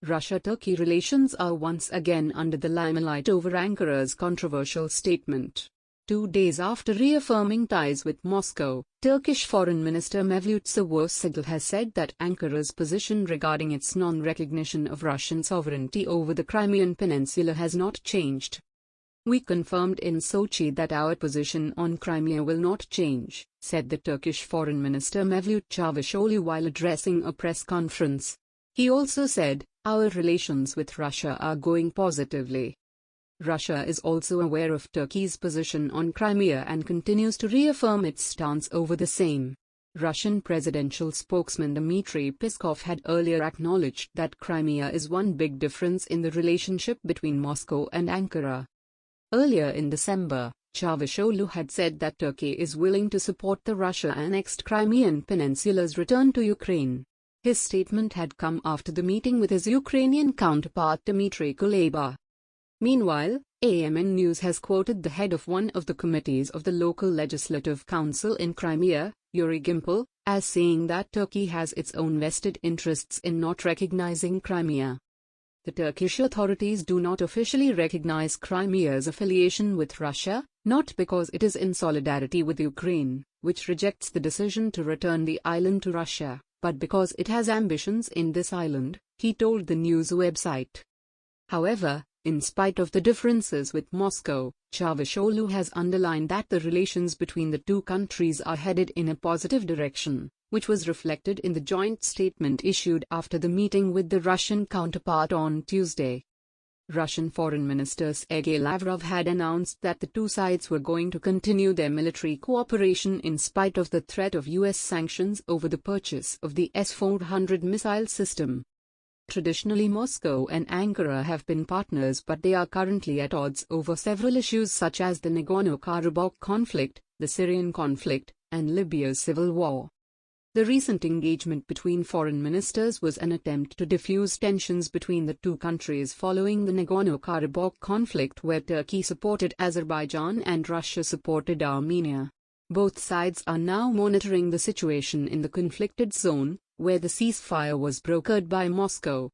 Russia-Turkey relations are once again under the limelight over Ankara's controversial statement. 2 days after reaffirming ties with Moscow, Turkish Foreign Minister Mevlut Cavusogl has said that Ankara's position regarding its non-recognition of Russian sovereignty over the Crimean Peninsula has not changed. "We confirmed in Sochi that our position on Crimea will not change," said the Turkish Foreign Minister Mevlut Cavusoglu while addressing a press conference. He also said, "Our relations with Russia are going positively." Russia is also aware of Turkey's position on Crimea and continues to reaffirm its stance over the same. Russian presidential spokesman Dmitry Peskov had earlier acknowledged that Crimea is one big difference in the relationship between Moscow and Ankara. Earlier in December, Cavusoglu had said that Turkey is willing to support the Russia-annexed Crimean Peninsula's return to Ukraine. His statement had come after the meeting with his Ukrainian counterpart Dmitry Kuleba. Meanwhile, AMN News has quoted the head of one of the committees of the local legislative council in Crimea, Yuri Gimpel, as saying that Turkey has its own vested interests in not recognizing Crimea. The Turkish authorities do not officially recognize Crimea's affiliation with Russia, not because it is in solidarity with Ukraine, which rejects the decision to return the island to Russia, but because it has ambitions in this island, he told the news website. However, in spite of the differences with Moscow, Cavusoglu has underlined that the relations between the two countries are headed in a positive direction, which was reflected in the joint statement issued after the meeting with the Russian counterpart on Tuesday. Russian Foreign Minister Sergei Lavrov had announced that the two sides were going to continue their military cooperation in spite of the threat of U.S. sanctions over the purchase of the S-400 missile system. Traditionally, Moscow and Ankara have been partners, but they are currently at odds over several issues such as the Nagorno-Karabakh conflict, the Syrian conflict, and Libya's civil war. The recent engagement between foreign ministers was an attempt to diffuse tensions between the two countries following the Nagorno-Karabakh conflict, where Turkey supported Azerbaijan and Russia supported Armenia. Both sides are now monitoring the situation in the conflicted zone, where the ceasefire was brokered by Moscow.